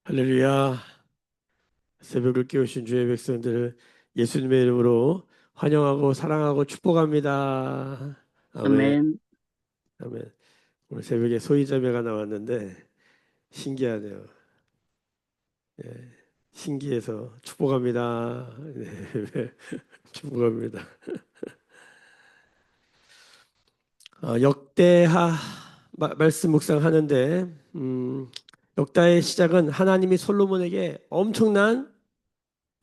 할렐루야. 새벽을 깨우신 주의 백성들을 예수님의 이름으로 환영하고 사랑하고 축복합니다. 아멘. 아멘. 아멘. 오늘 새벽에 소희자매가 나왔는데 신기하네요. 예, 신기해서 축복합니다. 네, 축복합니다. 역대하 말씀 묵상하는데 역다의 시작은 하나님이 솔로몬에게 엄청난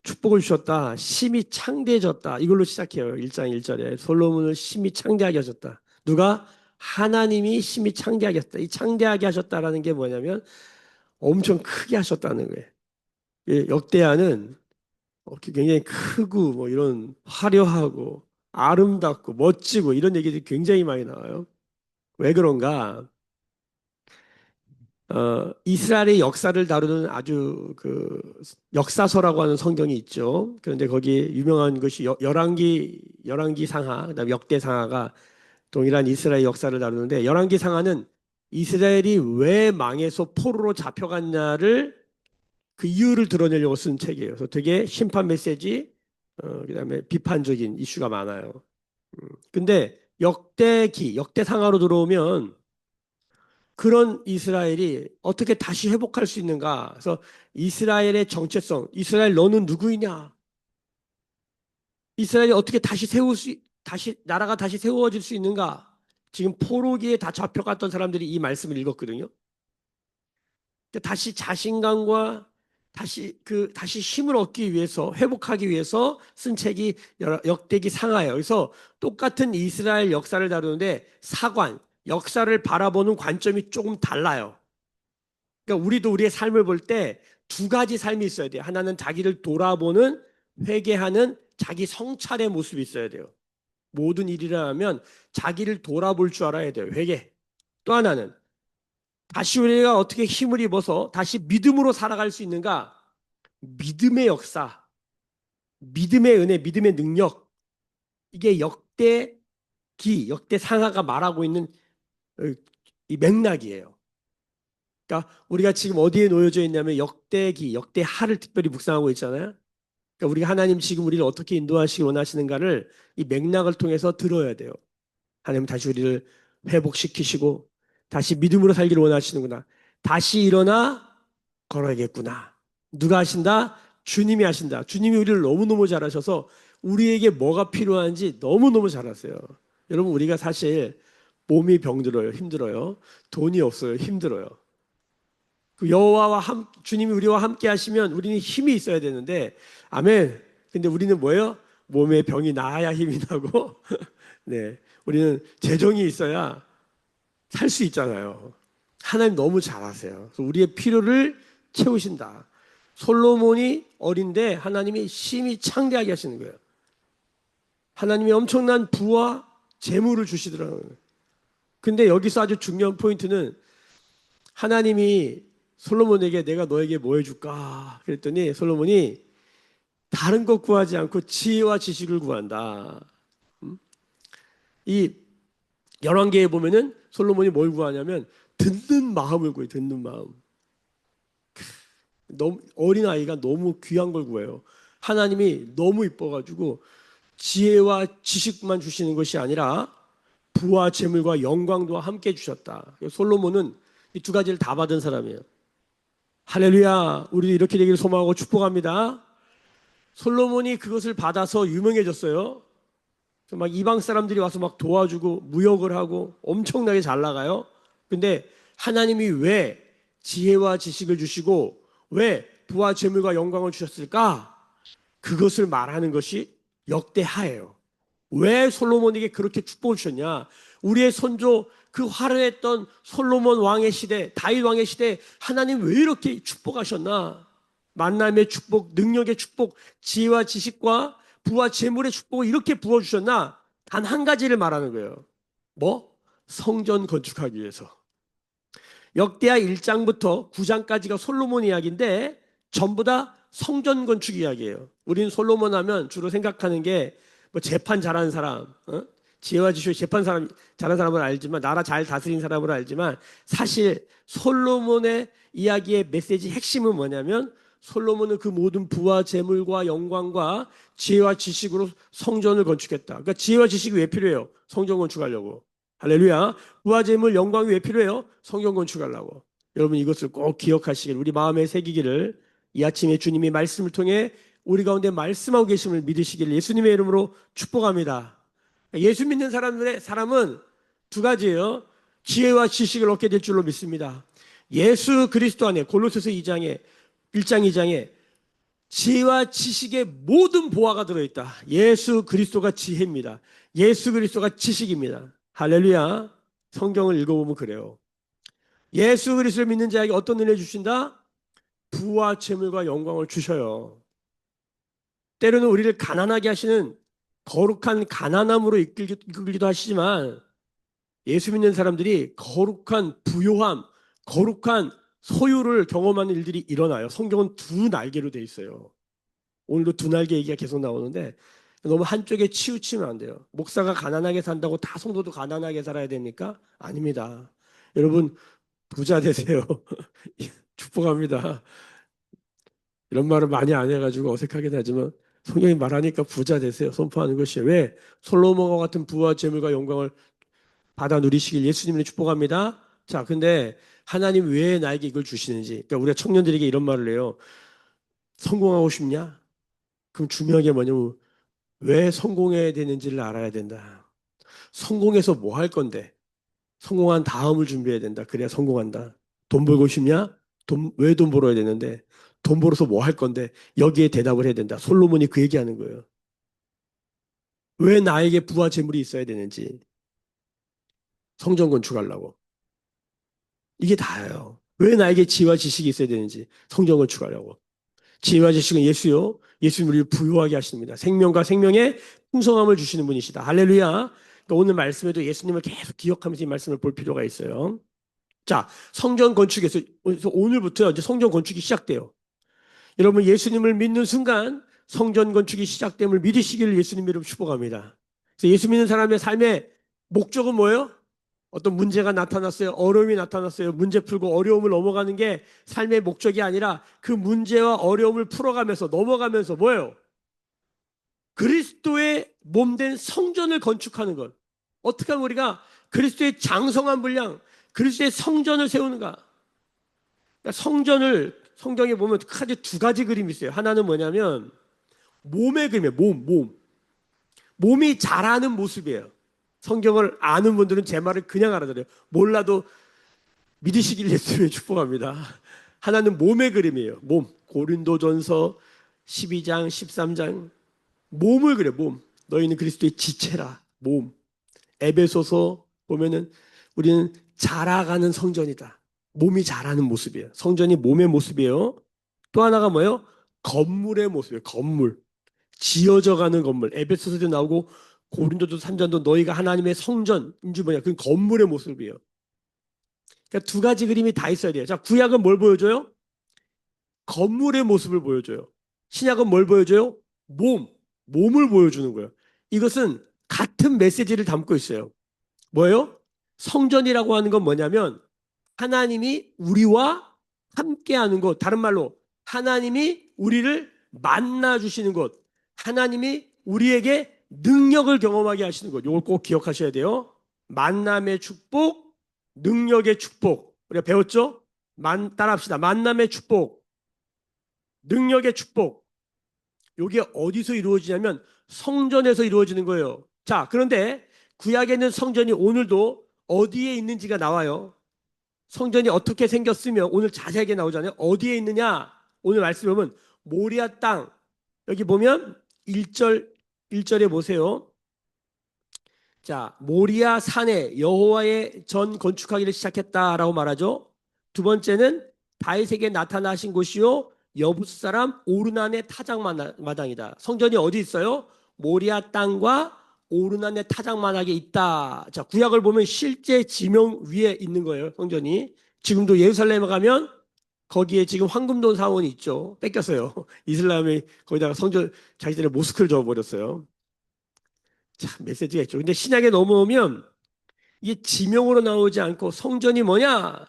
축복을 주셨다. 심히 창대해졌다. 이걸로 시작해요. 1장 1절에. 솔로몬을 심히 창대하게 하셨다. 누가? 하나님이 심히 창대하게 하셨다. 이 창대하게 하셨다라는 게 뭐냐면 엄청 크게 하셨다는 거예요. 역대하는 굉장히 크고 뭐 이런 화려하고 아름답고 멋지고 이런 얘기들이 굉장히 많이 나와요. 왜 그런가? 이스라엘의 역사를 다루는 아주 그 역사서라고 하는 성경이 있죠. 그런데 거기에 유명한 것이 열왕기 상하, 그다음에 역대 상하가 동일한 이스라엘 역사를 다루는데 열왕기 상하는 이스라엘이 왜 망해서 포로로 잡혀갔냐를 그 이유를 드러내려고 쓴 책이에요. 그래서 되게 심판 메시지, 그다음에 비판적인 이슈가 많아요. 근데 역대 상하로 들어오면 그런 이스라엘이 어떻게 다시 회복할 수 있는가? 그래서 이스라엘의 정체성, 이스라엘 너는 누구이냐? 이스라엘이 어떻게 다시 나라가 다시 세워질 수 있는가? 지금 포로기에 다 잡혀갔던 사람들이 이 말씀을 읽었거든요. 그러니까 다시 자신감과 다시 힘을 얻기 위해서 회복하기 위해서 쓴 책이 역대기 상하예요. 그래서 똑같은 이스라엘 역사를 다루는데 역사를 바라보는 관점이 조금 달라요. 그러니까 우리도 우리의 삶을 볼 때 두 가지 삶이 있어야 돼요. 하나는 자기를 돌아보는 회개하는 자기 성찰의 모습이 있어야 돼요. 모든 일이라 하면 자기를 돌아볼 줄 알아야 돼요. 회개. 또 하나는 다시 우리가 어떻게 힘을 입어서 다시 믿음으로 살아갈 수 있는가? 믿음의 역사, 믿음의 은혜, 믿음의 능력. 이게 역대 상하가 말하고 있는 이 맥락이에요. 그러니까 우리가 지금 어디에 놓여져 있냐면 역대하를 특별히 묵상하고 있잖아요. 그러니까 우리가 하나님 지금 우리를 어떻게 인도하시기 원하시는가를 이 맥락을 통해서 들어야 돼요. 하나님 다시 우리를 회복시키시고 다시 믿음으로 살기를 원하시는구나. 다시 일어나 걸어야겠구나. 누가 하신다? 주님이 하신다. 주님이 우리를 너무너무 잘하셔서 우리에게 뭐가 필요한지 너무너무 잘 아세요. 여러분 우리가 사실 몸이 병들어요. 힘들어요. 돈이 없어요. 힘들어요. 그 주님이 우리와 함께 하시면 우리는 힘이 있어야 되는데, 아멘. 근데 우리는 뭐예요? 몸에 병이 나아야 힘이 나고, 네. 우리는 재정이 있어야 살 수 있잖아요. 하나님 너무 잘하세요. 그래서 우리의 필요를 채우신다. 솔로몬이 어린데 하나님이 심히 창대하게 하시는 거예요. 하나님이 엄청난 부와 재물을 주시더라고요. 근데 여기서 아주 중요한 포인트는 하나님이 솔로몬에게 내가 너에게 뭐 해줄까? 그랬더니 솔로몬이 다른 것 구하지 않고 지혜와 지식을 구한다. 이 열왕기에 보면은 솔로몬이 뭘 구하냐면 듣는 마음을 구해요. 듣는 마음. 너무 어린 아이가 너무 귀한 걸 구해요. 하나님이 너무 이뻐가지고 지혜와 지식만 주시는 것이 아니라 부와 재물과 영광도 함께 주셨다. 솔로몬은 이 두 가지를 다 받은 사람이에요. 할렐루야. 우리도 이렇게 되기를 소망하고 축복합니다. 솔로몬이 그것을 받아서 유명해졌어요. 막 이방 사람들이 와서 막 도와주고 무역을 하고 엄청나게 잘 나가요. 근데 하나님이 왜 지혜와 지식을 주시고 왜 부와 재물과 영광을 주셨을까? 그것을 말하는 것이 역대하예요. 왜 솔로몬에게 그렇게 축복을 주셨냐? 우리의 선조 그 화려했던 솔로몬 왕의 시대, 다윗 왕의 시대 하나님 왜 이렇게 축복하셨나? 만남의 축복, 능력의 축복, 지혜와 지식과 부와 재물의 축복을 이렇게 부어주셨나? 단 한 가지를 말하는 거예요. 뭐? 성전 건축하기 위해서. 역대하 1장부터 9장까지가 솔로몬 이야기인데 전부 다 성전 건축 이야기예요. 우린 솔로몬 하면 주로 생각하는 게 뭐 재판 잘하는 사람, 지혜와 지식을 재판 사람 잘한 사람은 알지만 나라 잘 다스린 사람으로 알지만 사실 솔로몬의 이야기의 메시지 핵심은 뭐냐면 솔로몬은 그 모든 부와 재물과 영광과 지혜와 지식으로 성전을 건축했다. 그러니까 지혜와 지식이 왜 필요해요? 성전 건축하려고. 할렐루야. 부와 재물 영광이 왜 필요해요? 성전 건축하려고. 여러분 이것을 꼭 기억하시길 우리 마음에 새기기를 이 아침에 주님의 말씀을 통해 우리 가운데 말씀하고 계심을 믿으시길 예수님의 이름으로 축복합니다. 예수 믿는 사람은 두 가지예요. 지혜와 지식을 얻게 될 줄로 믿습니다. 예수 그리스도 안에 골로새서 2장에 1장 2장에 지혜와 지식의 모든 보화가 들어있다. 예수 그리스도가 지혜입니다. 예수 그리스도가 지식입니다. 할렐루야. 성경을 읽어보면 그래요. 예수 그리스도를 믿는 자에게 어떤 은혜 주신다? 부와 재물과 영광을 주셔요. 때로는 우리를 가난하게 하시는 거룩한 가난함으로 이끌기도 하시지만 예수 믿는 사람들이 거룩한 부요함, 거룩한 소유를 경험하는 일들이 일어나요. 성경은 두 날개로 돼 있어요. 오늘도 두 날개 얘기가 계속 나오는데 너무 한쪽에 치우치면 안 돼요. 목사가 가난하게 산다고 다 성도도 가난하게 살아야 됩니까? 아닙니다. 여러분 부자 되세요. 축복합니다. 이런 말을 많이 안 해가지고 어색하긴 하지만 성경이 말하니까 부자 되세요. 선포하는 것이에요. 왜? 솔로몬과 같은 부와 재물과 영광을 받아 누리시길 예수님을 축복합니다. 자, 근데 하나님 왜 나에게 이걸 주시는지. 그러니까 우리가 청년들에게 이런 말을 해요. 성공하고 싶냐? 그럼 중요한 게 뭐냐면 왜 성공해야 되는지를 알아야 된다. 성공해서 뭐 할 건데? 성공한 다음을 준비해야 된다. 그래야 성공한다. 돈 벌고 싶냐? 왜 돈 벌어야 되는데? 돈 벌어서 뭐 할 건데? 여기에 대답을 해야 된다. 솔로몬이 그 얘기하는 거예요. 왜 나에게 부와 재물이 있어야 되는지. 성전 건축하려고. 이게 다예요. 왜 나에게 지혜와 지식이 있어야 되는지. 성전 건축하려고. 지혜와 지식은 예수요. 예수님 우리를 부유하게 하십니다. 생명과 생명의 풍성함을 주시는 분이시다. 할렐루야. 그러니까 오늘 말씀에도 예수님을 계속 기억하면서 이 말씀을 볼 필요가 있어요. 자, 성전 건축에서 오늘부터 이제 성전 건축이 시작돼요. 여러분 예수님을 믿는 순간 성전 건축이 시작됨을 믿으시기를 예수님 이름 축복합니다. 그래서 예수 믿는 사람의 삶의 목적은 뭐예요? 어떤 문제가 나타났어요. 어려움이 나타났어요. 문제 풀고 어려움을 넘어가는 게 삶의 목적이 아니라 그 문제와 어려움을 풀어가면서 넘어가면서 뭐예요? 그리스도의 몸된 성전을 건축하는 것. 어떻게 하면 우리가 그리스도의 장성한 분량, 그리스도의 성전을 세우는가? 그러니까 성전을 성경에 보면 크게 두 가지 그림이 있어요. 하나는 뭐냐면 몸의 그림이에요. 몸. 몸이 자라는 모습이에요. 성경을 아는 분들은 제 말을 그냥 알아들어요. 몰라도 믿으시길 예수님의 축복합니다. 하나는 몸의 그림이에요. 몸. 고린도전서 12장, 13장. 몸을 그려, 몸. 너희는 그리스도의 지체라. 몸. 에베소서 보면은 우리는 자라가는 성전이다. 몸이 자라는 모습이에요. 성전이 몸의 모습이에요. 또 하나가 뭐예요? 건물의 모습이에요. 건물. 지어져 가는 건물. 에베소서도 나오고 고린도도 산전도 너희가 하나님의 성전인지 뭐냐. 그 건물의 모습이에요. 그러니까 두 가지 그림이 다 있어야 돼요. 자, 구약은 뭘 보여줘요? 건물의 모습을 보여줘요. 신약은 뭘 보여줘요? 몸을 보여주는 거예요. 이것은 같은 메시지를 담고 있어요. 뭐예요? 성전이라고 하는 건 뭐냐면 하나님이 우리와 함께하는 곳. 다른 말로 하나님이 우리를 만나 주시는 곳. 하나님이 우리에게 능력을 경험하게 하시는 것. 이걸 꼭 기억하셔야 돼요. 만남의 축복, 능력의 축복. 우리가 배웠죠? 따라합시다. 만남의 축복, 능력의 축복. 이게 어디서 이루어지냐면 성전에서 이루어지는 거예요. 자, 그런데 구약에 있는 성전이 오늘도 어디에 있는지가 나와요. 성전이 어떻게 생겼으며 오늘 자세하게 나오잖아요. 어디에 있느냐? 오늘 말씀해 보면 모리아 땅. 여기 보면 1절에 보세요. 자, 모리아 산에 여호와의 전 건축하기를 시작했다라고 말하죠. 두 번째는 다윗에게 나타나신 곳이요 여부스 사람 오르난의 타작마당이다. 성전이 어디 있어요? 모리아 땅과 오르난의 타작마당에 있다. 자, 구약을 보면 실제 지명 위에 있는 거예요. 성전이. 지금도 예루살렘에 가면 거기에 지금 황금돈 사원이 있죠. 뺏겼어요. 이슬람이 거기다가 성전 자기들의 모스크를 줘버렸어요. 참 메시지가 있죠. 근데 신약에 넘어오면 이게 지명으로 나오지 않고 성전이 뭐냐?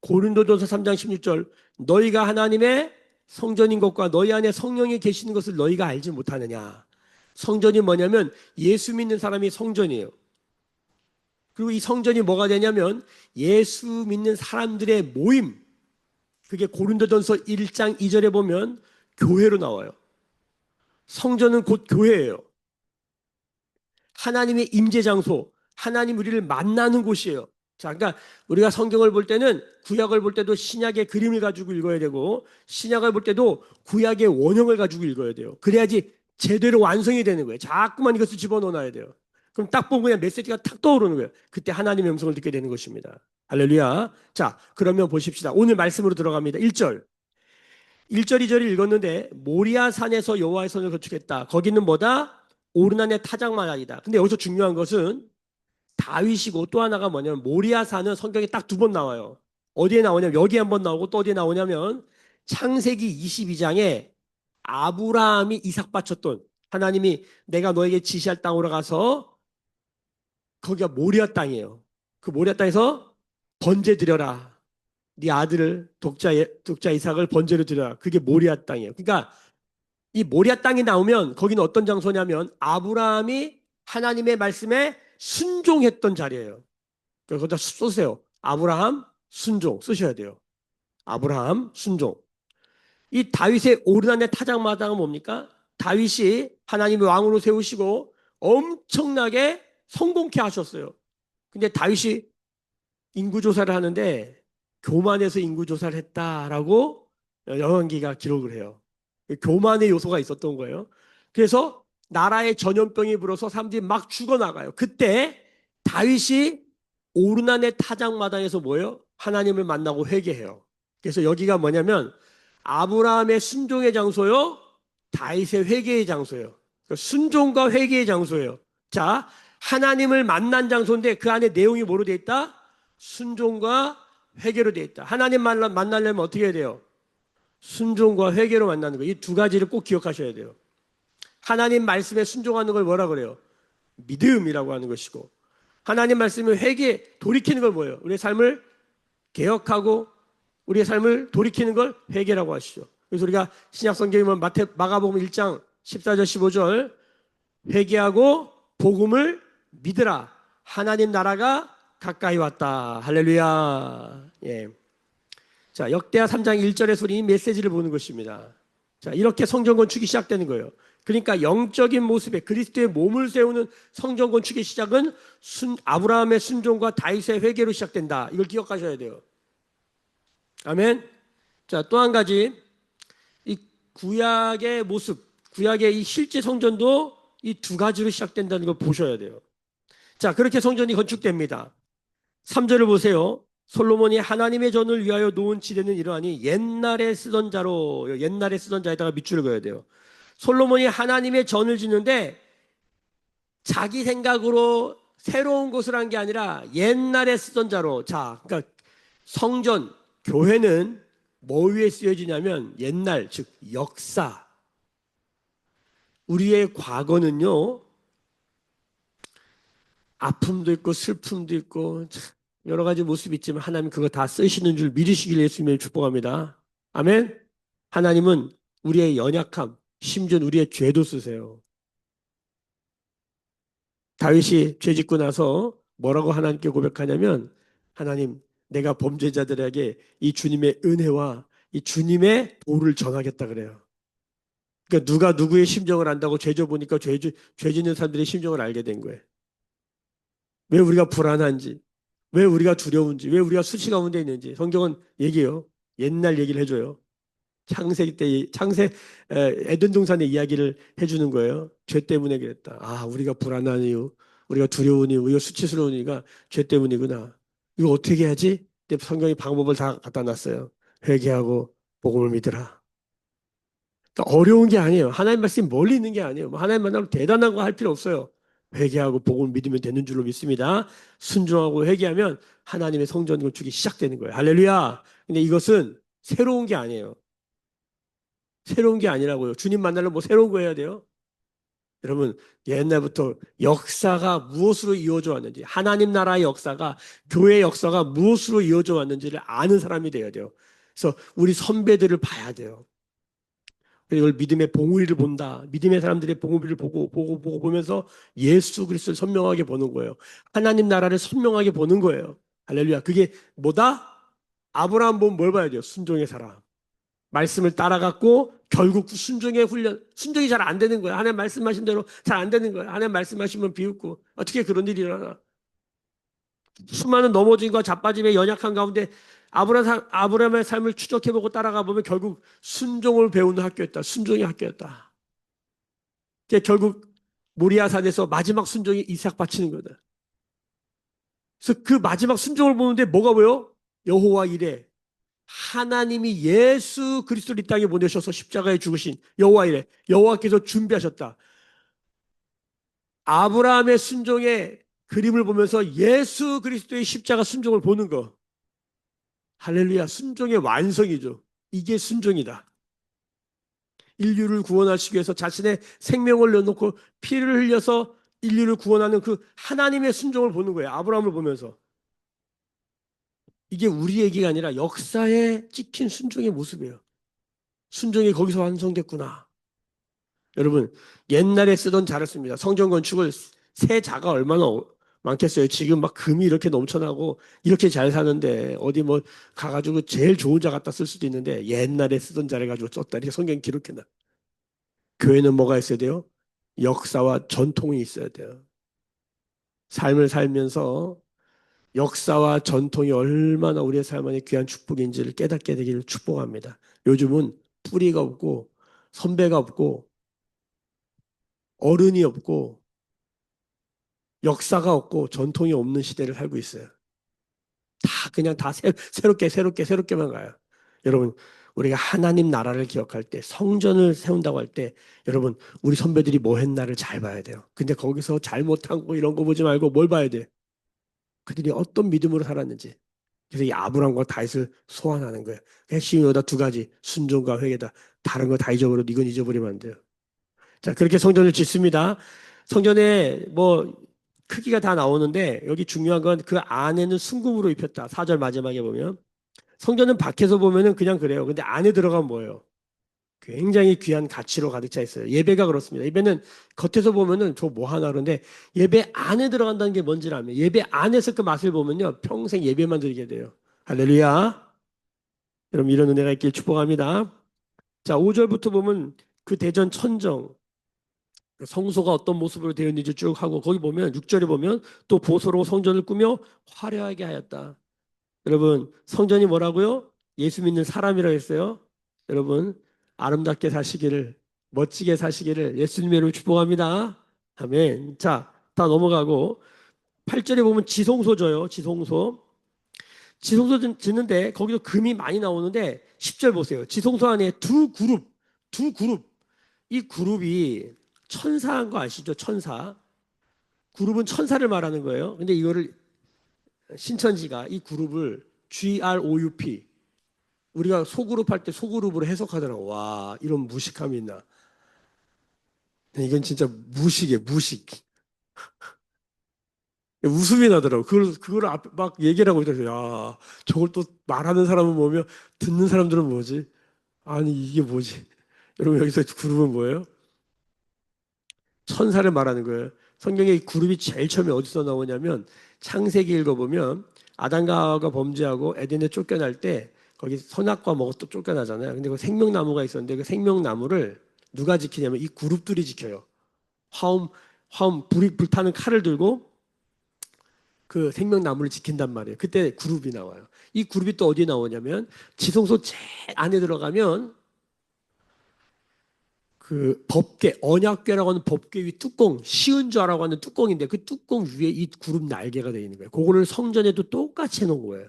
고린도전서 3장 16절 너희가 하나님의 성전인 것과 너희 안에 성령이 계시는 것을 너희가 알지 못하느냐. 성전이 뭐냐면 예수 믿는 사람이 성전이에요. 그리고 이 성전이 뭐가 되냐면 예수 믿는 사람들의 모임. 그게 고린도전서 1장 2절에 보면 교회로 나와요. 성전은 곧 교회예요. 하나님의 임재 장소, 하나님 우리를 만나는 곳이에요. 자, 그러니까 우리가 성경을 볼 때는 구약을 볼 때도 신약의 그림을 가지고 읽어야 되고 신약을 볼 때도 구약의 원형을 가지고 읽어야 돼요. 그래야지 제대로 완성이 되는 거예요. 자꾸만 이것을 집어넣어놔야 돼요. 그럼 딱 보면 그냥 메시지가 탁 떠오르는 거예요. 그때 하나님의 음성을 듣게 되는 것입니다. 할렐루야. 자, 그러면 보십시다. 오늘 말씀으로 들어갑니다. 1절. 1절, 2절을 읽었는데 모리아 산에서 여호와의 손을 거축했다. 거기는 뭐다? 오르난의 타작마당이다. 근데 여기서 중요한 것은 다윗이고 또 하나가 뭐냐면 모리아 산은 성경에 딱 두 번 나와요. 어디에 나오냐면 여기 한 번 나오고 또 어디에 나오냐면 창세기 22장에 아브라함이 이삭 바쳤던 하나님이 내가 너에게 지시할 땅으로 가서 거기가 모리아 땅이에요. 그 모리아 땅에서 번제 드려라. 네 아들을 독자 이삭을 번제로 드려라. 그게 모리아 땅이에요. 그러니까 이 모리아 땅이 나오면 거기는 어떤 장소냐면 아브라함이 하나님의 말씀에 순종했던 자리예요. 그래서 거기다 쏘세요. 아브라함 순종 쓰셔야 돼요. 아브라함 순종. 이 다윗의 오르난의 타작마당은 뭡니까? 다윗이 하나님의 왕으로 세우시고 엄청나게 성공케 하셨어요. 근데 다윗이 인구조사를 하는데 교만해서 인구조사를 했다라고 열왕기가 기록을 해요. 교만의 요소가 있었던 거예요. 그래서 나라에 전염병이 불어서 사람들이 막 죽어나가요. 그때 다윗이 오르난의 타작마당에서 뭐예요? 하나님을 만나고 회개해요. 그래서 여기가 뭐냐면 아브라함의 순종의 장소요, 다윗의 회개의 장소예요. 그러니까 순종과 회개의 장소예요. 자, 하나님을 만난 장소인데 그 안에 내용이 뭐로 되어 있다? 순종과 회개로 되어 있다. 하나님 만나려면 어떻게 해야 돼요? 순종과 회개로 만나는 거예요. 이 두 가지를 꼭 기억하셔야 돼요. 하나님 말씀에 순종하는 걸 뭐라 그래요? 믿음이라고 하는 것이고 하나님 말씀에 회개, 돌이키는 걸 뭐예요? 우리의 삶을 개혁하고 우리의 삶을 돌이키는 걸 회개라고 하시죠. 그래서 우리가 신약 성경에 보면 마가복음 1장 14절 15절 회개하고 복음을 믿으라. 하나님 나라가 가까이 왔다. 할렐루야. 예. 자, 역대하 3장 1절에서 우리 메시지를 보는 것입니다. 자, 이렇게 성전 건축이 시작되는 거예요. 그러니까 영적인 모습에 그리스도의 몸을 세우는 성전 건축의 시작은 아브라함의 순종과 다윗의 회개로 시작된다. 이걸 기억하셔야 돼요. 아멘. 자, 또 한 가지 이 구약의 모습, 구약의 이 실제 성전도 이 두 가지로 시작된다는 걸 보셔야 돼요. 자, 그렇게 성전이 건축됩니다. 3절을 보세요. 솔로몬이 하나님의 전을 위하여 놓은 지대는 이러하니 옛날에 쓰던 자로, 옛날에 쓰던 자에다가 밑줄을 그어야 돼요. 솔로몬이 하나님의 전을 짓는데 자기 생각으로 새로운 것을 한 게 아니라 옛날에 쓰던 자로. 자, 그러니까 성전, 교회는 뭐 위에 쓰여지냐면 옛날, 즉 역사. 우리의 과거는요, 아픔도 있고 슬픔도 있고 여러 가지 모습이 있지만 하나님 그거 다 쓰시는 줄 믿으시길 예수님을 축복합니다. 아멘. 하나님은 우리의 연약함, 심지어 우리의 죄도 쓰세요. 다윗이 죄 짓고 나서 뭐라고 하나님께 고백하냐면 하나님 내가 범죄자들에게 이 주님의 은혜와 이 주님의 도를 전하겠다 그래요. 그러니까 누가 누구의 심정을 안다고 죄져 보니까 죄 짓는 사람들의 심정을 알게 된 거예요. 왜 우리가 불안한지, 왜 우리가 두려운지, 왜 우리가 수치 가운데 있는지 성경은 얘기해요. 옛날 얘기를 해줘요. 창세기 때 에덴 동산의 이야기를 해주는 거예요. 죄 때문에 그랬다. 아, 우리가 불안한 이유, 우리가 두려운 이유, 우리가 수치스러운 이유가 죄 때문이구나. 이거 어떻게 해야지? 근데 성경이 방법을 다 갖다 놨어요. 회개하고 복음을 믿으라. 그러니까 어려운 게 아니에요. 하나님 말씀이 멀리 있는 게 아니에요. 뭐 하나님 만나면 대단한 거 할 필요 없어요. 회개하고 복음을 믿으면 되는 줄로 믿습니다. 순종하고 회개하면 하나님의 성전 건축이 시작되는 거예요. 할렐루야. 근데 이것은 새로운 게 아니에요. 새로운 게 아니라고요. 주님 만나려면 뭐 새로운 거 해야 돼요? 여러분, 옛날부터 역사가 무엇으로 이어져 왔는지, 하나님 나라의 역사가, 교회의 역사가 무엇으로 이어져 왔는지를 아는 사람이 돼야 돼요. 그래서 우리 선배들을 봐야 돼요. 이걸 믿음의 봉우리를 본다. 믿음의 사람들의 봉우리를 보고 보면서 예수 그리스도를 선명하게 보는 거예요. 하나님 나라를 선명하게 보는 거예요. 할렐루야. 그게 뭐다? 아브라함 보면 뭘 봐야 돼요? 순종의 사람. 말씀을 따라갔고 결국 순종의 훈련, 순종이 잘 안 되는 거야. 하나님 말씀하신 대로 잘 안 되는 거야. 하나님 말씀하시면 비웃고 어떻게 그런 일이 일어나? 수많은 넘어짐과 자빠짐의 연약한 가운데 아브라함의 삶을 추적해보고 따라가 보면 결국 순종을 배우는 학교였다. 순종의 학교였다. 결국 모리아산에서 마지막 순종이 이삭 바치는 거다. 그래서 그 마지막 순종을 보는데 뭐가 보여? 여호와 이레. 하나님이 예수 그리스도를 이 땅에 보내셔서 십자가에 죽으신 여호와 이레. 여호와께서 준비하셨다. 아브라함의 순종의 그림을 보면서 예수 그리스도의 십자가 순종을 보는 거. 할렐루야. 순종의 완성이죠. 이게 순종이다. 인류를 구원하시기 위해서 자신의 생명을 내놓고 피를 흘려서 인류를 구원하는 그 하나님의 순종을 보는 거예요. 아브라함을 보면서. 이게 우리 얘기가 아니라 역사에 찍힌 순종의 모습이에요. 순종이 거기서 완성됐구나. 여러분, 옛날에 쓰던 자를 씁니다. 성전 건축을 새 자가 얼마나 많겠어요. 지금 막 금이 이렇게 넘쳐나고 이렇게 잘 사는데 어디 뭐 가가지고 제일 좋은 자 갖다 쓸 수도 있는데 옛날에 쓰던 자를 가지고 썼다. 이렇게 성경 기록해놔. 교회는 뭐가 있어야 돼요? 역사와 전통이 있어야 돼요. 삶을 살면서 역사와 전통이 얼마나 우리의 삶 안에 귀한 축복인지를 깨닫게 되기를 축복합니다. 요즘은 뿌리가 없고 선배가 없고 어른이 없고 역사가 없고 전통이 없는 시대를 살고 있어요. 그냥 다 새롭게만 가요. 여러분, 우리가 하나님 나라를 기억할 때, 성전을 세운다고 할 때, 여러분, 우리 선배들이 뭐 했나를 잘 봐야 돼요. 근데 거기서 잘못한 거 이런 거 보지 말고 뭘 봐야 돼? 그들이 어떤 믿음으로 살았는지. 그래서 이 아브람과 다윗을 소환하는 거예요. 핵심이 여기다 두 가지, 순종과 회개다. 다른 거 다 잊어버려도 이건 잊어버리면 안 돼요. 자, 그렇게 성전을 짓습니다. 성전에 뭐 크기가 다 나오는데 여기 중요한 건 그 안에는 순금으로 입혔다. 4절 마지막에 보면. 성전은 밖에서 보면은 그냥 그래요. 근데 안에 들어가면 뭐예요? 굉장히 귀한 가치로 가득 차 있어요. 예배가 그렇습니다. 예배는 겉에서 보면은 저 뭐 하나 그런데 예배 안에 들어간다는 게 뭔지를 알면 예배 안에서 그 맛을 보면요. 평생 예배만 드리게 돼요. 할렐루야. 여러분 이런 은혜가 있길 축복합니다. 자, 5절부터 보면 그 대전 천정 성소가 어떤 모습으로 되어 있는지 쭉 하고 거기 보면 6절에 보면 또 보소로 성전을 꾸며 화려하게 하였다. 여러분 성전이 뭐라고요? 예수 믿는 사람이라고 했어요. 여러분 아름답게 사시기를 멋지게 사시기를 예수님의 이름으로 축복합니다. 아멘. 자, 다 넘어가고 8절에 보면 지성소져요. 지성소. 지성소 짓는데 거기도 금이 많이 나오는데 10절 보세요. 지성소 안에 두 그룹. 이 그룹이 천사한 거 아시죠? 천사. 그룹은 천사를 말하는 거예요. 근데 이거를 신천지가 이 그룹을 GROUP 우리가 소그룹 할 때 소그룹으로 해석하더라고. 와, 이런 무식함이 있나. 이건 진짜 무식이에요, 무식. 웃음이 나더라고. 그걸 막 얘기를 하고 있더라고요. 야, 저걸 또 말하는 사람은 뭐며 듣는 사람들은 뭐지? 아니, 이게 뭐지? 여러분, 여기서 그룹은 뭐예요? 천사를 말하는 거예요. 성경에 이 그룹이 제일 처음에 어디서 나오냐면 창세기 읽어보면 아담과 하와가 범죄하고 에덴에 쫓겨날 때 거기 선악과 먹어 또 쫓겨나잖아요. 근데 그 생명나무가 있었는데 그 생명나무를 누가 지키냐면 이 그룹들이 지켜요. 불타는 칼을 들고 그 생명나무를 지킨단 말이에요. 그때 그룹이 나와요. 이 그룹이 또 어디에 나오냐면 지성소 제일 안에 들어가면 그 법궤, 언약궤라고 하는 법궤 위 뚜껑, 시은좌라고 하는 뚜껑인데 그 뚜껑 위에 이 그룹 날개가 되어 있는 거예요. 그거를 성전에도 똑같이 해놓은 거예요.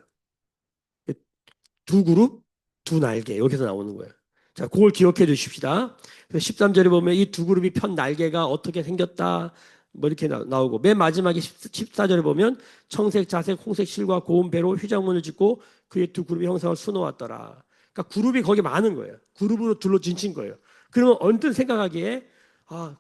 두 그룹, 두 날개 여기서 나오는 거예요. 자, 그걸 기억해 주십시다. 그래서 13절에 보면 이 두 그룹이 편 날개가 어떻게 생겼다 뭐 이렇게 나오고 맨 마지막에 14절에 보면 청색, 자색, 홍색 실과 고운 배로 휘장문을 짓고 그의 두 그룹의 형상을 수놓았더라. 그러니까 그룹이 거기 많은 거예요. 그룹으로 둘러 진친 거예요. 그러면 언뜻 생각하기에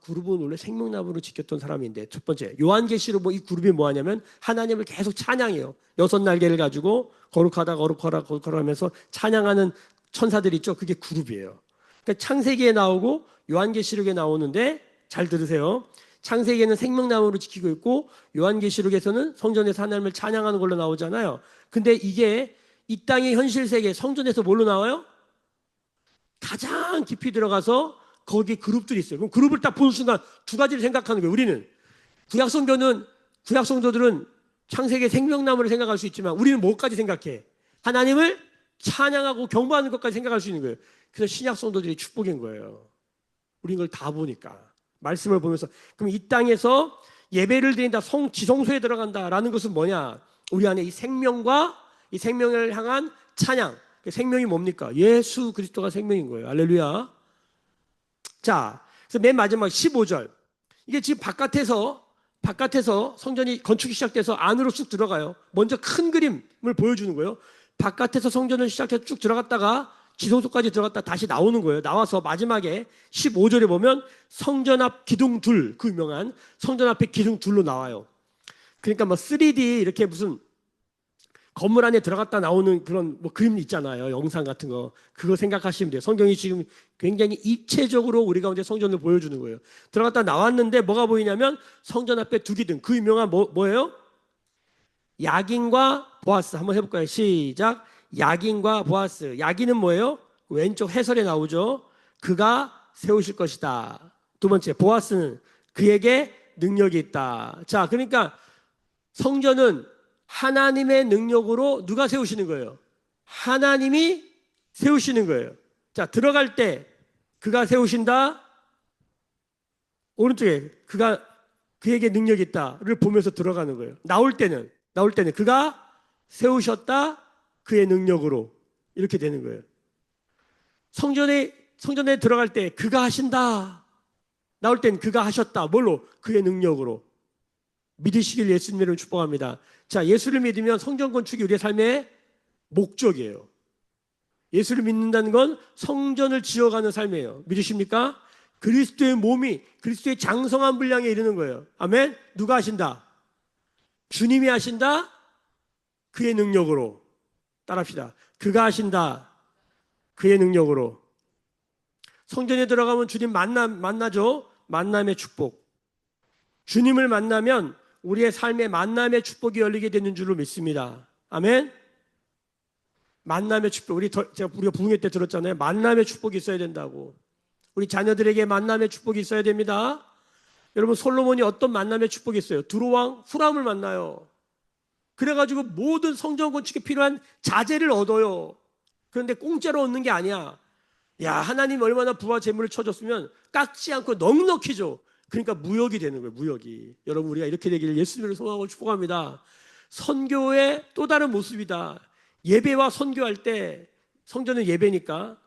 그룹은 원래 생명나무로 지켰던 사람인데, 첫 번째 요한계시록 이 그룹이 뭐 하냐면 하나님을 계속 찬양해요. 6날개를 가지고 거룩하다 거룩하라 거룩하라 하면서 찬양하는 천사들 있죠. 그게 그룹이에요. 그러니까 창세기에 나오고 요한계시록에 나오는데, 잘 들으세요. 창세기에는 생명나무로 지키고 있고 요한계시록에서는 성전에서 하나님을 찬양하는 걸로 나오잖아요. 근데 이게 이 땅의 현실 세계 성전에서 뭘로 나와요? 가장 깊이 들어가서 거기 그룹들이 있어요. 그럼 그룹을 딱 보는 순간 두 가지를 생각하는 거예요. 우리는 구약 성도들은 창세기의 생명나무를 생각할 수 있지만 우리는 뭐까지 생각해? 하나님을 찬양하고 경배하는 것까지 생각할 수 있는 거예요. 그래서 신약 성도들이 축복인 거예요. 우린 걸 다 보니까 말씀을 보면서. 그럼 이 땅에서 예배를 드린다, 지성소에 들어간다라는 것은 뭐냐? 우리 안에 이 생명과 이 생명을 향한 찬양. 생명이 뭡니까? 예수 그리스도가 생명인 거예요. 할렐루야. 자, 그래서 맨 마지막 15절. 이게 지금 바깥에서 성전이 건축이 시작돼서 안으로 쑥 들어가요. 먼저 큰 그림을 보여주는 거예요. 바깥에서 성전을 시작해서 쭉 들어갔다가 지성소까지 들어갔다 다시 나오는 거예요. 나와서 마지막에 15절에 보면 성전 앞 기둥 둘, 그 유명한 성전 앞에 기둥 둘로 나와요. 그러니까 3D 이렇게 무슨 건물 안에 들어갔다 나오는 그런 그림 있잖아요. 영상 같은 거. 그거 생각하시면 돼요. 성경이 지금 굉장히 입체적으로 우리 가운데 성전을 보여주는 거예요. 들어갔다 나왔는데 뭐가 보이냐면 성전 앞에 두 기둥. 그 유명한 뭐예요? 야긴과 보아스. 한번 해볼까요? 시작. 야긴과 보아스. 야긴은 뭐예요? 왼쪽 해설에 나오죠. 그가 세우실 것이다. 두 번째, 보아스는 그에게 능력이 있다. 자, 그러니까 성전은 하나님의 능력으로 누가 세우시는 거예요? 하나님이 세우시는 거예요. 자, 들어갈 때 그가 세우신다. 오른쪽에 그에게 능력이 있다를 보면서 들어가는 거예요. 나올 때는 그가 세우셨다. 그의 능력으로. 이렇게 되는 거예요. 성전에 들어갈 때 그가 하신다. 나올 땐 그가 하셨다. 뭘로? 그의 능력으로. 믿으시길 예수님 이름으로 축복합니다. 자, 예수를 믿으면 성전 건축이 우리의 삶의 목적이에요. 예수를 믿는다는 건 성전을 지어가는 삶이에요. 믿으십니까? 그리스도의 몸이 그리스도의 장성한 분량에 이르는 거예요. 아멘? 누가 하신다? 주님이 하신다? 그의 능력으로. 따라합시다. 그가 하신다. 그의 능력으로. 성전에 들어가면 주님 만나죠? 만남의 축복. 주님을 만나면 우리의 삶에 만남의 축복이 열리게 되는 줄로 믿습니다. 아멘? 만남의 축복. 우리가 부흥회 때 들었잖아요. 만남의 축복이 있어야 된다고. 우리 자녀들에게 만남의 축복이 있어야 됩니다. 여러분, 솔로몬이 어떤 만남의 축복이 있어요? 두로왕 후람을 만나요. 그래가지고 모든 성전 건축에 필요한 자재를 얻어요. 그런데 공짜로 얻는 게 아니야. 야, 하나님 얼마나 부와 재물을 쳐줬으면 깎지 않고 넉넉히 줘. 그러니까 무역이 되는 거예요. 무역이. 여러분, 우리가 이렇게 되기를 예수님을 소망하고 축복합니다. 선교의 또 다른 모습이다. 예배와 선교할 때, 성전은 예배니까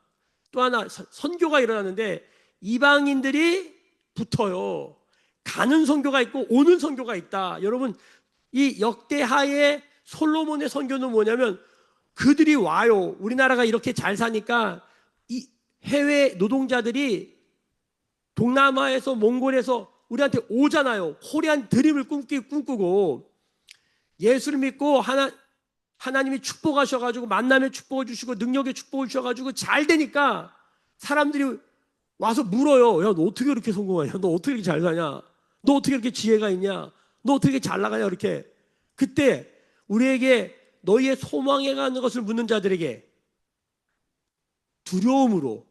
또 하나 선교가 일어나는데 이방인들이 붙어요. 가는 선교가 있고 오는 선교가 있다. 여러분, 이 역대하의 솔로몬의 선교는 뭐냐면 그들이 와요. 우리나라가 이렇게 잘 사니까 이 해외 노동자들이 동남아에서 몽골에서 우리한테 오잖아요. 코리안 드림을 꿈꾸고 예수를 믿고 하나님이 축복하셔가지고 만남의 축복을 주시고 능력의 축복을 주셔가지고 잘 되니까 사람들이 와서 물어요. 야, 너 어떻게 그렇게 성공하냐? 너 어떻게 이렇게 잘 사냐? 너 어떻게 이렇게 지혜가 있냐? 너 어떻게 잘 나가냐? 이렇게. 그때 우리에게 너희의 소망에 가는 것을 묻는 자들에게 두려움으로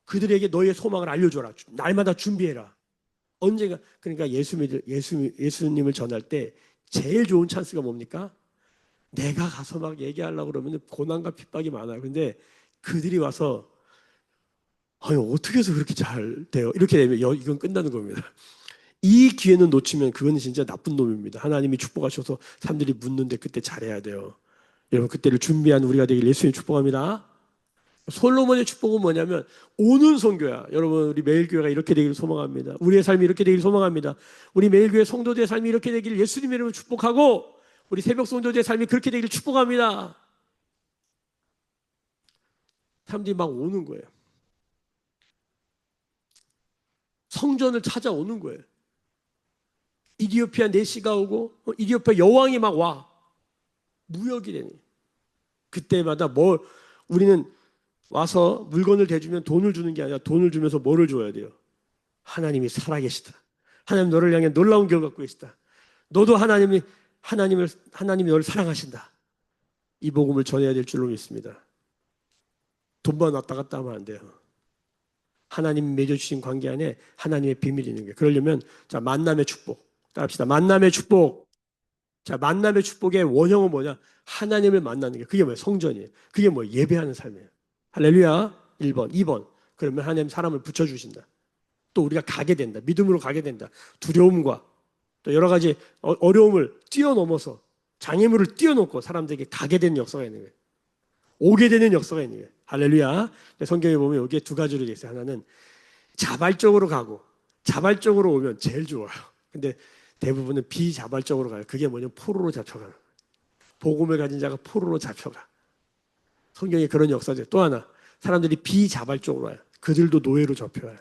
그들에게 너희의 소망을 알려줘라. 날마다 준비해라. 언젠가. 그러니까 예수님을 전할 때 제일 좋은 찬스가 뭡니까? 내가 가서 막 얘기하려고 그러면 고난과 핍박이 많아요. 근데 그들이 와서 아니, 어떻게 해서 그렇게 잘 돼요? 이렇게 되면 이건 끝나는 겁니다. 이 기회는 놓치면 그건 진짜 나쁜 놈입니다. 하나님이 축복하셔서 사람들이 묻는데 그때 잘해야 돼요. 여러분, 그때를 준비한 우리가 되길 예수님 축복합니다. 솔로몬의 축복은 뭐냐면 오는 선교야. 여러분, 우리 매일교회가 이렇게 되기를 소망합니다. 우리의 삶이 이렇게 되기를 소망합니다. 우리 매일교회 성도들의 삶이 이렇게 되기를 예수님의 이름으로 축복하고 우리 새벽 성도들의 삶이 그렇게 되기를 축복합니다. 사람들이 막 오는 거예요. 성전을 찾아오는 거예요. 이디오피아 내시가 오고 이디오피아 여왕이 막 와. 무역이 되는 거예요. 그때마다 우리는 와서 물건을 대주면 돈을 주는 게 아니라 돈을 주면서 뭐를 줘야 돼요? 하나님이 살아계시다. 하나님 너를 향해 놀라운 결과 갖고 계시다. 너도 하나님이 너를 사랑하신다. 이 복음을 전해야 될 줄로 믿습니다. 돈만 왔다 갔다 하면 안 돼요. 하나님 맺어주신 관계 안에 하나님의 비밀이 있는 거예요. 그러려면 자 만남의 축복 따라합시다. 만남의 축복. 자 만남의 축복의 원형은 뭐냐? 하나님을 만나는 게 그게 뭐예요? 성전이에요. 그게 뭐예요? 예배하는 삶이에요. 할렐루야. 1번 2번 그러면 하나님 사람을 붙여주신다. 또 우리가 가게 된다. 믿음으로 가게 된다. 두려움과 또 여러 가지 어려움을 뛰어넘어서 장애물을 뛰어넘고 사람들에게 가게 되는 역사가 있는 거예요. 오게 되는 역사가 있는 거예요. 할렐루야. 성경에 보면 여기에 두 가지로 되어 있어요. 하나는 자발적으로 가고 자발적으로 오면 제일 좋아요. 근데 대부분은 비자발적으로 가요. 그게 뭐냐면 포로로 잡혀가는 거예요. 복음을 가진 자가 포로로 잡혀가. 성경에 그런 역사죠. 또 하나 사람들이 비자발적으로 와요. 그들도 노예로 잡혀와요.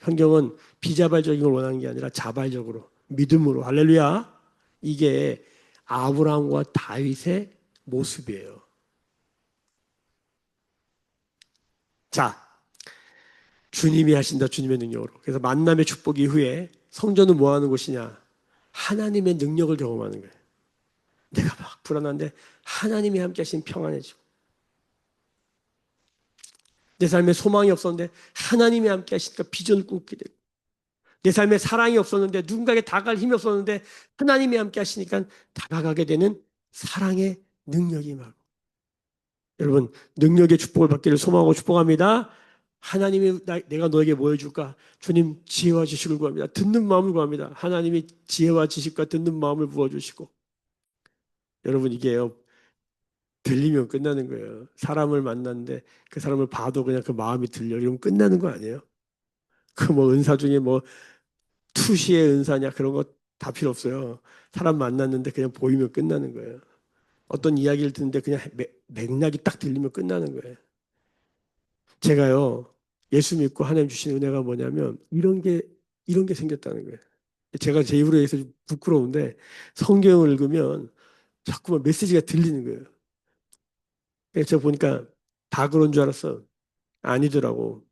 성경은 비자발적인 걸 원하는 게 아니라 자발적으로 믿음으로 할렐루야. 이게 아브라함과 다윗의 모습이에요. 자, 주님이 하신다. 주님의 능력으로. 그래서 만남의 축복 이후에 성전은 뭐 하는 곳이냐? 하나님의 능력을 경험하는 거예요. 내가 막 불안한데 하나님이 함께 하시면 평안해지고 내 삶에 소망이 없었는데 하나님이 함께 하시니까 비전을 꾸게 되고 내 삶에 사랑이 없었는데 누군가에게 다가갈 힘이 없었는데 하나님이 함께 하시니까 다가가게 되는 사랑의 능력이 임하고 여러분 능력의 축복을 받기를 소망하고 축복합니다. 하나님이 내가 너에게 뭐 해줄까? 주님 지혜와 지식을 구합니다. 듣는 마음을 구합니다. 하나님이 지혜와 지식과 듣는 마음을 부어주시고 여러분 이게요 들리면 끝나는 거예요. 사람을 만났는데 그 사람을 봐도 그냥 그 마음이 들려 이러면 끝나는 거 아니에요? 그 뭐 은사 중에 뭐 투시의 은사냐 그런 거 다 필요 없어요. 사람 만났는데 그냥 보이면 끝나는 거예요. 어떤 이야기를 듣는데 그냥 맥락이 딱 들리면 끝나는 거예요. 제가요 예수 믿고 하나님 주신 은혜가 뭐냐면 이런 게 생겼다는 거예요. 제가 제 입으로 해서 부끄러운데 성경을 읽으면 자꾸만 메시지가 들리는 거예요. 그래서 제가 보니까 다 그런 줄 알았어. 아니더라고.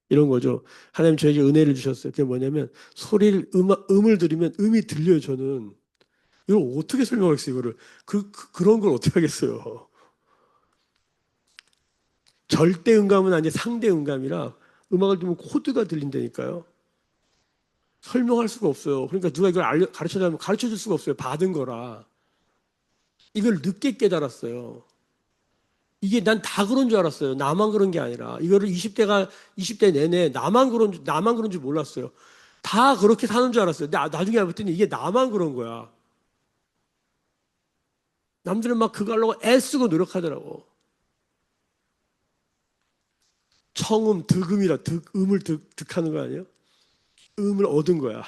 이런 거죠. 하나님 저에게 은혜를 주셨어요. 그게 뭐냐면 음을 들으면 음이 들려요. 저는 이걸 어떻게 설명하겠어요. 이거를 그런 걸 어떻게 하겠어요. 절대 음감은 아니라 상대 음감이라 음악을 들으면 코드가 들린다니까요. 설명할 수가 없어요. 그러니까 누가 이걸 가르쳐주면 가르쳐 줄 수가 없어요. 받은 거라. 이걸 늦게 깨달았어요. 이게 난 다 그런 줄 알았어요. 나만 그런 게 아니라. 이거를 20대 내내 나만 그런 줄 몰랐어요. 다 그렇게 사는 줄 알았어요. 근데 나중에 알고 봤더니 이게 나만 그런 거야. 남들은 막 그거 하려고 애쓰고 노력하더라고. 청음, 득음이라 음을 득하는 거 아니에요? 음을 얻은 거야.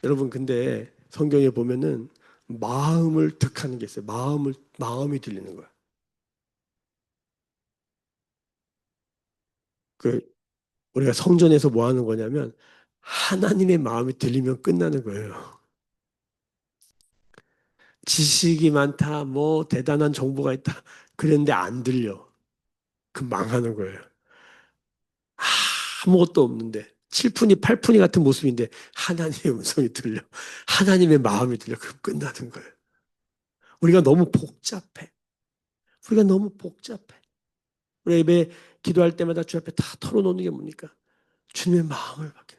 여러분, 근데 성경에 보면은 마음을 득하는 게 있어요. 마음이 들리는 거야. 그, 우리가 성전에서 뭐 하는 거냐면 하나님의 마음이 들리면 끝나는 거예요. 지식이 많다, 뭐 대단한 정보가 있다. 그랬는데 안 들려. 그 망하는 거예요. 아무것도 없는데 7푼이 8푼이 같은 모습인데 하나님의 음성이 들려. 하나님의 마음이 들려. 그럼 끝나는 거예요. 우리가 너무 복잡해. 우리가 너무 복잡해. 우리 예배 기도할 때마다 주 앞에 다 털어놓는 게 뭡니까? 주님의 마음을 받게.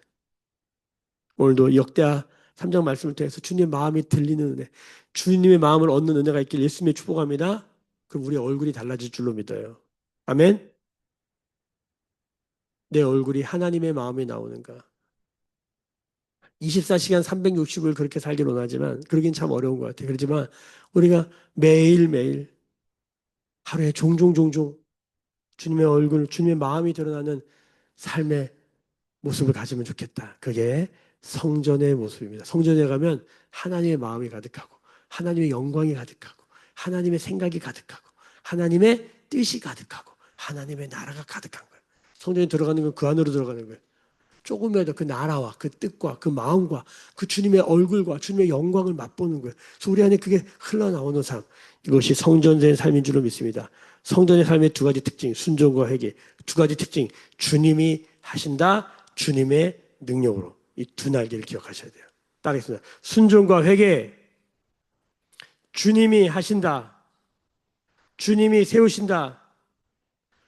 오늘도 역대하 3장 말씀을 통해서 주님의 마음이 들리는 은혜, 주님의 마음을 얻는 은혜가 있길 예수님의 축복합니다. 그럼 우리 얼굴이 달라질 줄로 믿어요. 아멘. 내 얼굴이 하나님의 마음이 나오는가? 24시간 360을 그렇게 살기로 원하지만 그러긴 참 어려운 것 같아요. 그렇지만 우리가 매일매일 하루에 종종 주님의 얼굴, 주님의 마음이 드러나는 삶의 모습을 가지면 좋겠다. 그게 성전의 모습입니다. 성전에 가면 하나님의 마음이 가득하고 하나님의 영광이 가득하고 하나님의 생각이 가득하고 하나님의 뜻이 가득하고 하나님의 나라가 가득한 거예요. 성전에 들어가는 건 그 안으로 들어가는 거예요. 조금이라도 그 나라와 그 뜻과 그 마음과 그 주님의 얼굴과 주님의 영광을 맛보는 거예요. 그래서 우리 안에 그게 흘러나오는 삶, 이것이 성전된 삶인 줄로 믿습니다. 성전의 삶의 두 가지 특징, 순종과 회개. 두 가지 특징, 주님이 하신다, 주님의 능력으로. 이 두 날개를 기억하셔야 돼요. 따르겠습니다. 순종과 회개. 주님이 하신다, 주님이 세우신다,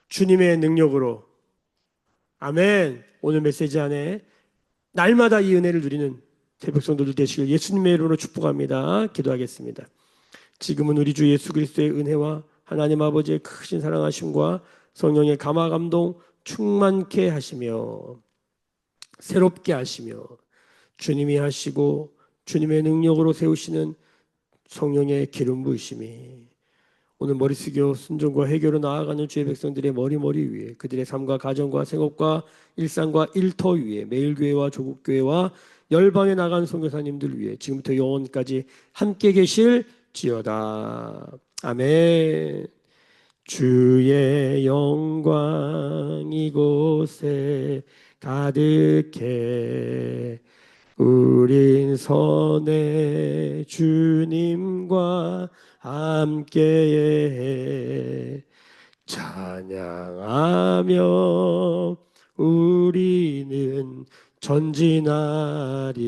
주님의 능력으로. 아멘. 오늘 메시지 안에 날마다 이 은혜를 누리는 새벽 성도들 되시길 예수님의 이름으로 축복합니다. 기도하겠습니다. 지금은 우리 주 예수 그리스도의 은혜와 하나님 아버지의 크신 사랑하심과 성령의 감화 감동 충만케 하시며 새롭게 하시며 주님이 하시고 주님의 능력으로 세우시는 성령의 기름 부으심이 오늘 머리 숙여 순종과 회개로 나아가는 주의 백성들의 머리 위에, 그들의 삶과 가정과 생업과 일상과 일터 위에, 매일교회와 조국교회와 열방에 나간 선교사님들 위에 지금부터 영원까지 함께 계실지어다. 아멘. 주의 영광 이곳에 가득해 우린 선의 주님과 함께해 찬양하며 우리는 전진하리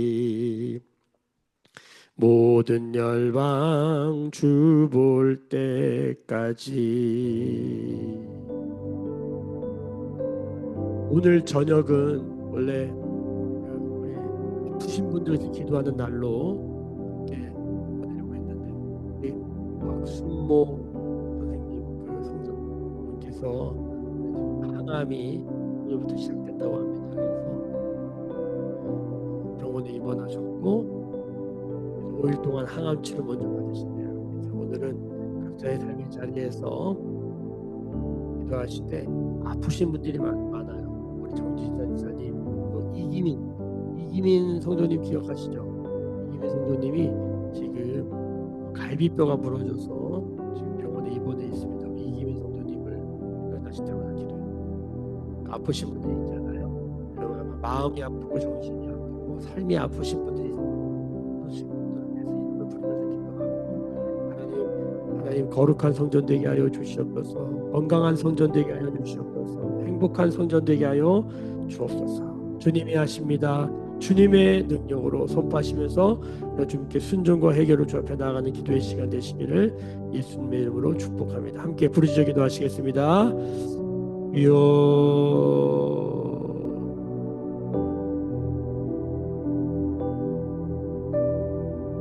모든 열방 주 볼 때까지. 오늘 저녁은 원래 아프신 분들에서 기도하는 날로 보내려고 했는데 우리 박순모 선생님 그 성전께서 항암이 오늘부터 시작된다고 합니다. 그래서 병원에 입원하셨고 5일 동안 항암 치료 먼저 받으신대요. 그래서 오늘은 각자의 삶의 자리에서 기도하실 때 아프신 분들이 많아요. 우리 정지자 지사님, 또 이기민 성도님 기억하시죠? 이기민 성도님이 지금 갈비뼈가 부러져서 지금 병원에 입원해 있습니다. 이기민 성도님을 다시 태어나 기도해요. 아프신 분들이 있잖아요. 여러분 아마 마음이 아프고 정신이 아프고 삶이 아프신 분들이 있어요. 하나님 거룩한 성전 되게 하여 주시옵소서. 건강한 성전 되게 하여 주시옵소서. 행복한 성전 되게 하여 주옵소서. 주님이 하십니다. 주님의 능력으로 선포하시면서 주님께 순종과 회개로 주 앞에 나아가는 기도의 시간 되시기를 예수님의 이름으로 축복합니다. 함께 부르짖어 기도하시겠습니다. 주여